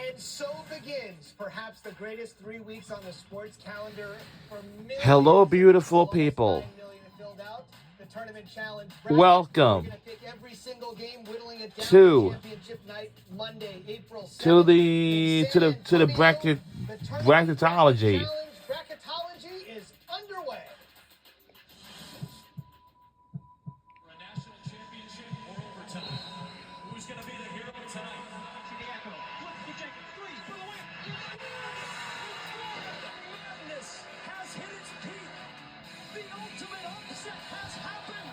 And so begins perhaps the greatest 3 weeks on the sports calendar for millions. Hello, beautiful people. 9 million filled out. The tournament challenge. Welcome We're gonna pick every single game, whittling it down to championship night, Monday, April 7th. to the bracketology. Bracketology is underway. For a national championship or overtime. Who's going to be the hero tonight? Madness has hit its peak. The ultimate upset has happened.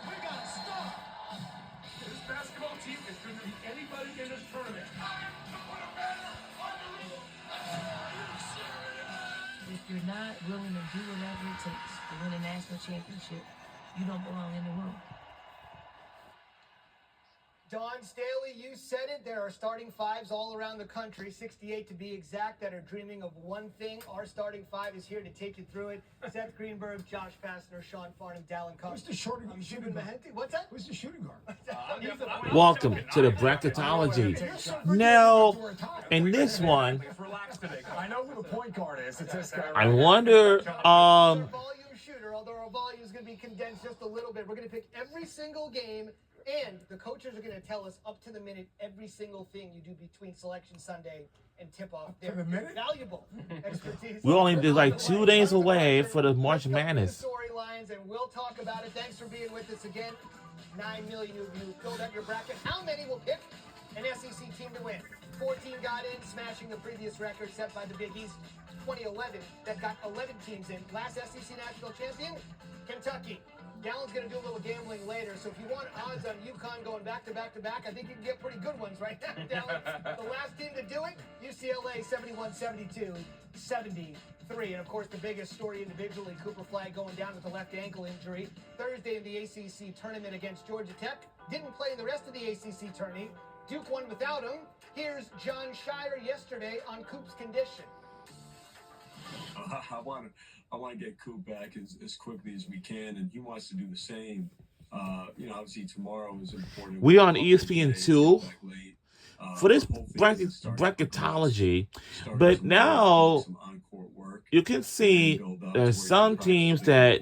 We got to stop. This basketball team is going to be anybody in this tournament. If you're not willing to do whatever it takes to win a national championship, you don't belong in the room. Don Staley, you said it. There are starting fives all around the country, 68 to be exact, that are dreaming of one thing. Our starting five is here to take you through it. Seth Greenberg, Josh Fassner, Sean Farnham, Dallin Cox. Who's the shooting guard? What's that? Who's the shooting guard? Welcome to the bracketology. Now, in this one, I know who the point guard is. It's this guy. I wonder. Volume shooter, although our volume is going to be condensed just a little bit. We're going to pick every single game, and the coaches are going to tell us up to the minute every single thing you do between Selection Sunday and tip-off. To the minute? Valuable expertise. We're only like 2 days away for the March Madness. Storylines, and we'll talk about it. Thanks for being with us again. 9 million of you filled out your bracket. How many will pick an SEC team to win? 14 got in, smashing the previous record set by the Big East 2011 that got 11 teams in. Last SEC national champion, Kentucky. Dallin's going to do a little gambling later, so if you want odds on UConn going back to back to back, I think you can get pretty good ones right now, Dallin. The last team to do it, UCLA 71-72, 73. And of course, the biggest story individually, Cooper Flagg going down with a left ankle injury. Thursday in the ACC tournament against Georgia Tech. Didn't play in the rest of the ACC tourney. Duke won without him. Here's John Shire yesterday on Coop's condition. I want to get Coop back as quickly as we can, and he wants to do the same. Obviously tomorrow is important. We on ESPN2 for this bracketology, but now you can see there's some teams that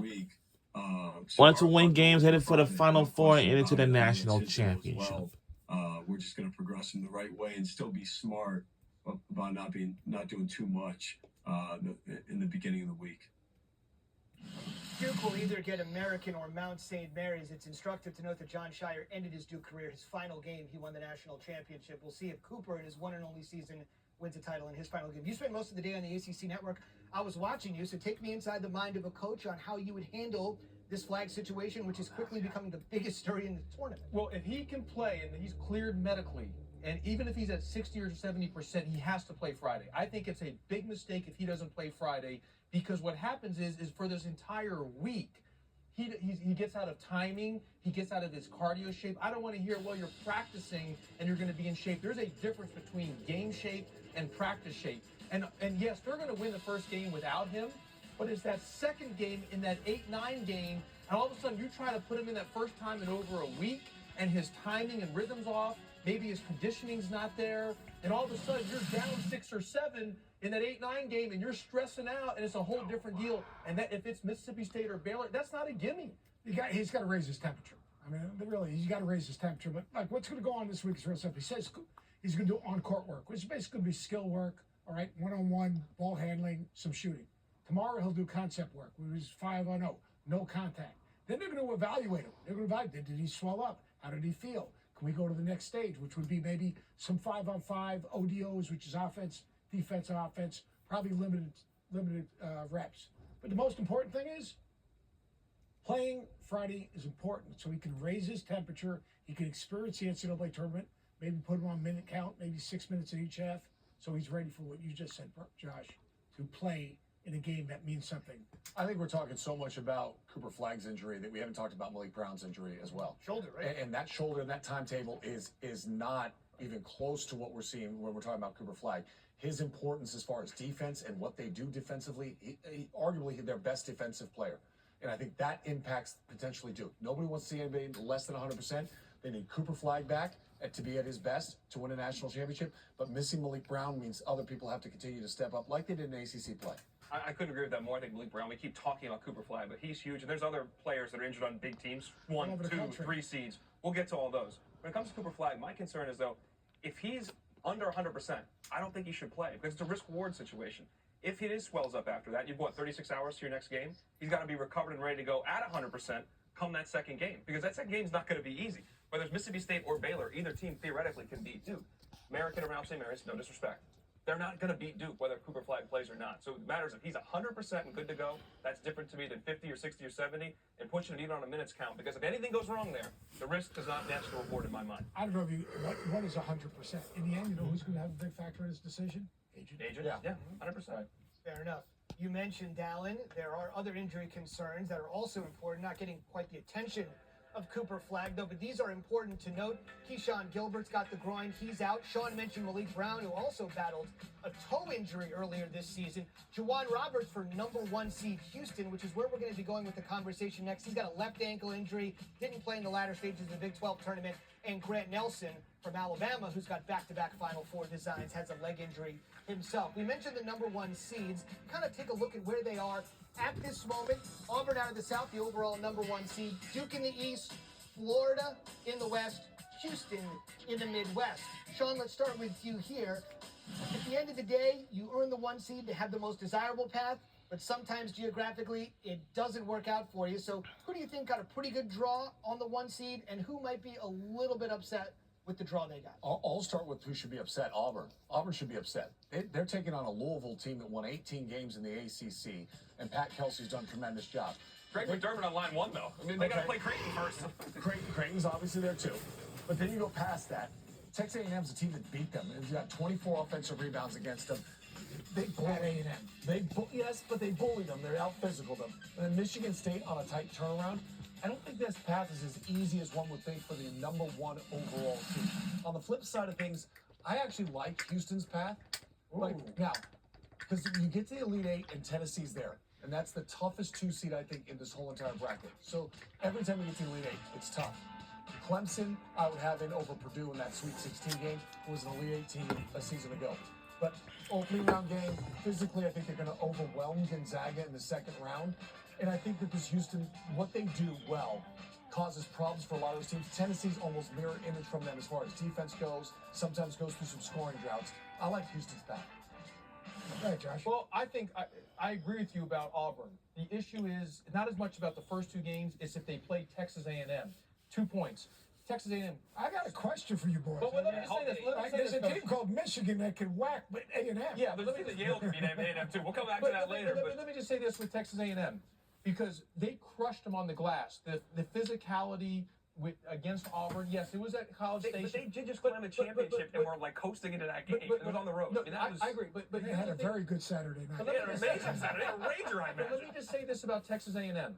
want to win games headed for the Final Four and into the national championship. We're just going to progress in the right way and still be smart about not doing too much in the beginning of the week. Duke will either get American or Mount St. Mary's. It's instructive to note that John Shire ended his Duke career. His final game, he won the national championship. We'll see if Cooper, in his one and only season, wins a title in his final game. You spent most of the day on the ACC network. I was watching you, so take me inside the mind of a coach on how you would handle this Flagg situation, which is quickly becoming the biggest story in the tournament. Well, if he can play and he's cleared medically, and even if he's at 60 or 70%, he has to play Friday. I think it's a big mistake if he doesn't play Friday, because what happens is for this entire week, he gets out of timing, he gets out of his cardio shape. I don't want to hear, well, you're practicing and you're going to be in shape. There's a difference between game shape and practice shape. And yes, they're going to win the first game without him, but it's that second game in that 8-9 game, and all of a sudden you try to put him in that first time in over a week, and his timing and rhythm's off. Maybe his conditioning's not there, and all of a sudden you're down 6 or 7 in that 8-9 game, and you're stressing out, and it's a whole different deal. And that if it's Mississippi State or Baylor, that's not a gimme. He's got to raise his temperature. I mean, really, he's got to raise his temperature. But like, what's going to go on this week is real simple. He says he's going to do on-court work, which is basically going to be skill work, all right, one-on-one, ball handling, some shooting. Tomorrow he'll do concept work, which is 5-on-0, no contact. Then they're going to evaluate him. They're going to evaluate, did he swell up? How did he feel? Can we go to the next stage, which would be maybe some 5-on-5 ODOs, which is offense, defensive offense, probably limited reps. But the most important thing is playing Friday is important, so he can raise his temperature. He can experience the NCAA tournament, maybe put him on minute count, maybe 6 minutes in each half, so he's ready for what you just said, Josh, to play in a game that means something. I think we're talking so much about Cooper Flagg's injury that we haven't talked about Malik Brown's injury as well. Shoulder, right? And that shoulder and that timetable is not even close to what we're seeing when we're talking about Cooper Flagg. His importance as far as defense and what they do defensively, arguably their best defensive player. And I think that impacts potentially Duke. Nobody wants to see anybody less than 100%. They need Cooper Flagg back, to be at his best to win a national championship. But missing Malik Brown means other people have to continue to step up like they did in ACC play. I couldn't agree with that more. I think Malik Brown, we keep talking about Cooper Flag, but he's huge. And there's other players that are injured on big teams, 1, 2, 3 seeds. We'll get to all those. When it comes to Cooper Flag, my concern is, though, if he's under 100%, I don't think he should play because it's a risk-reward situation. If he swells up after that, you've got 36 hours to your next game. He's got to be recovered and ready to go at 100% come that second game because that second game is not going to be easy. Whether it's Mississippi State or Baylor, either team theoretically can beat Duke. American or Mount St. Mary's, no disrespect. They're not going to beat Duke whether Cooper Flag plays or not. So it matters if he's 100% and good to go. That's different to me than 50 or 60 or 70 and pushing it even on a minutes count because if anything goes wrong there, the risk does not match the reward in my mind. I don't know if you, what is 100%? In the end, you know who's going to have a big factor in his decision? Agent. Yeah, 100%. Fair enough. You mentioned Dallin. There are other injury concerns that are also important, not getting quite the attention of Cooper Flag, though, but these are important to note. Keyshawn Gilbert's got the groin. He's out. Sean mentioned Malik Brown, who also battled a toe injury earlier this season. Juwan Roberts for #1 seed Houston, which is where we're going to be going with the conversation next. He's got a left ankle injury, didn't play in the latter stages of the Big 12 tournament. And Grant Nelson from Alabama, who's got back-to-back Final Four designs, has a leg injury himself. We mentioned the #1 seeds. Kind of take a look at where they are at this moment. Auburn out of the South, the overall #1 seed. Duke in the East, Florida in the West, Houston in the Midwest. Sean, let's start with you here. At the end of the day, you earn the 1 seed to have the most desirable path, but sometimes geographically it doesn't work out for you. So who do you think got a pretty good draw on the 1 seed, and who might be a little bit upset with the draw they got? I'll start with who should be upset. Auburn. Auburn should be upset. They're taking on a Louisville team that won 18 games in the ACC, and Pat Kelsey's done a tremendous job. Greg McDermott on line 1, though. I mean, they got to play Creighton first. Creighton's obviously there, too. But then you go past that. Texas A&M's a team that beat them. And got 24 offensive rebounds against them. They bullied A&M. Yes, but they bullied them. They're out-physical them. And then Michigan State on a tight turnaround. I don't think this path is as easy as one would think for the #1 overall team. On the flip side of things, I actually like Houston's path. Like now, because you get to the Elite Eight and Tennessee's there. And that's the toughest 2 seed, I think, in this whole entire bracket. So every time we get to the Elite Eight, it's tough. Clemson, I would have in over Purdue in that Sweet 16 game. It was an Elite 8 team a season ago. But opening round game, physically, I think they're going to overwhelm Gonzaga in the second round. And I think that this Houston, what they do well, causes problems for a lot of those teams. Tennessee's almost mirror image from them as far as defense goes, sometimes goes through some scoring droughts. I like Houston's back. Go ahead, Josh. Well, I think I agree with you about Auburn. The issue is not as much about the first 2 games, it's if they play Texas A&M. 2 points. Texas A&M. I got a question for you boys. But let me just say this. There's a team called Michigan that can whack A&M. Yeah, but Let's see the Yale can beat A&M, too. We'll come back to that later. Let me just say this with Texas A&M, because they crushed them on the glass. The physicality against Auburn, yes, it was at College Station. But they did just climb a championship and were like coasting into that game. It was on the road. No, I mean, I agree, but They had a very good Saturday night. They had an amazing Saturday. A rager, I But let imagine. me just say this about Texas A&M.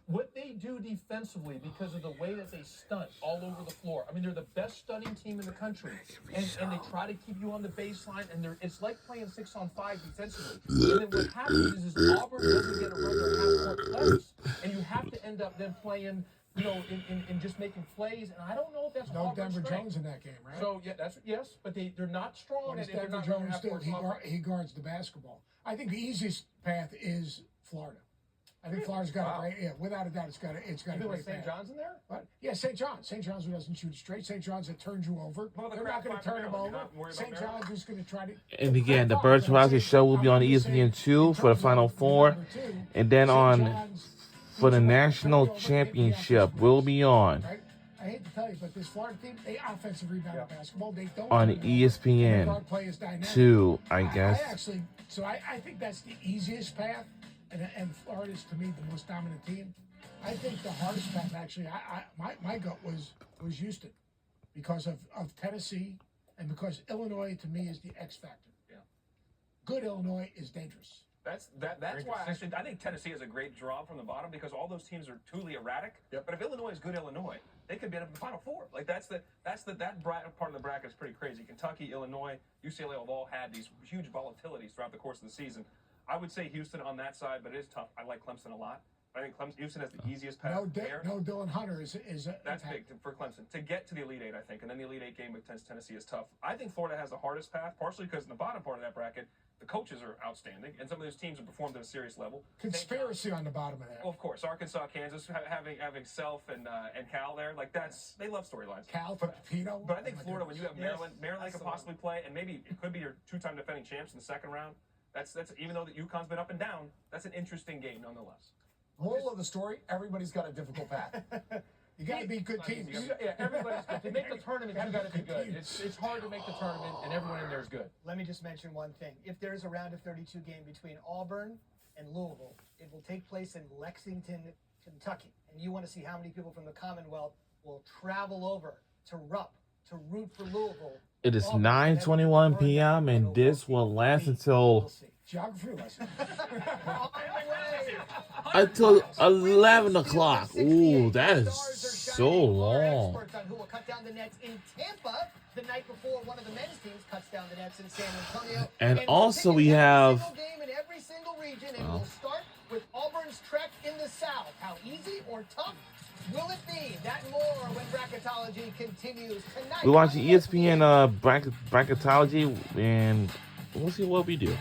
What they do defensively, because of the way that they stunt all over the floor. I mean, they're the best stunting team in the country, and they try to keep you on the baseline, and it's like playing 6-on-5 defensively. And then what happens is Auburn doesn't get a run their half-court plays, and you have to end up them playing, in just making plays. And I don't know if that's No Auburn's Denver strength. Jones in that game, right? So yes, but they're not strong. What does and they're Denver not Jones do? half-court offense. He guards the basketball. I think the easiest path is Florida. I think Florida's got a great, without a doubt, it's got a You great with St. path. John's in there? But yeah, St. John's who doesn't shoot straight. St. John's that turns you over. What about the They're not going to crap turn him Maryland? over. You're not worried about St. John's is going to try to. And again, the Bracketology show will be on ESPN2 for the Final Four, and then for the national championship will be on Right? I hate to tell you, but this Florida team, they offensive rebound basketball. They don't on turn it over. And their guard play is dynamic. ESPN2, I guess. I think that's the easiest path, and Florida's to me the most dominant team. I think the hardest path actually, my gut was Houston, because of Tennessee, and because Illinois to me is the X factor. Yeah. Good Illinois is dangerous. That's why I think Tennessee is a great draw from the bottom because all those teams are truly erratic. Yep. But if Illinois is good Illinois, they could be up in the Final Four. Like that part of the bracket is pretty crazy. Kentucky, Illinois, UCLA have all had these huge volatilities throughout the course of the season. I would say Houston on that side, but it is tough. I like Clemson a lot. I think Houston has the easiest path No, there. no Dylan Hunter is That's big for Clemson to get to the Elite Eight, I think, and then the Elite Eight game against Tennessee is tough. I think Florida has the hardest path, partially because in the bottom part of that bracket, the coaches are outstanding, and some of those teams have performed at a serious level. Conspiracy on the bottom of that. Well, of course, Arkansas, Kansas, having Self and Cal there, like they love storylines. Cal for Pino. But I think Florida, when you have Maryland could possibly play, and maybe it could be your two-time defending champs in the second round. That's even though that UConn's been up and down, that's an interesting game nonetheless. Moral of the story: everybody's got a difficult path. You got to be good teams. Everybody's good. To make the tournament, you got to be good. It's hard to make the tournament, and everyone in there is good. Let me just mention one thing. If there's a round of 32 game between Auburn and Louisville, it will take place in Lexington, Kentucky. And you want to see how many people from the Commonwealth will travel over to Rupp to root for Louisville. It is 9:21 p.m. and this will last until Geography lesson. until 11 o'clock. Ooh, that is so long. Experts on who will cut down the nets in Tampa the night before one of the men's teams cuts down the nets in San Antonio. And also we have game in every single region, and we'll start with Auburn's trek in the South. How easy or tough will it be? That and more when Bracketology continues tonight. we're watching ESPN Bracketology, and we'll see what we do.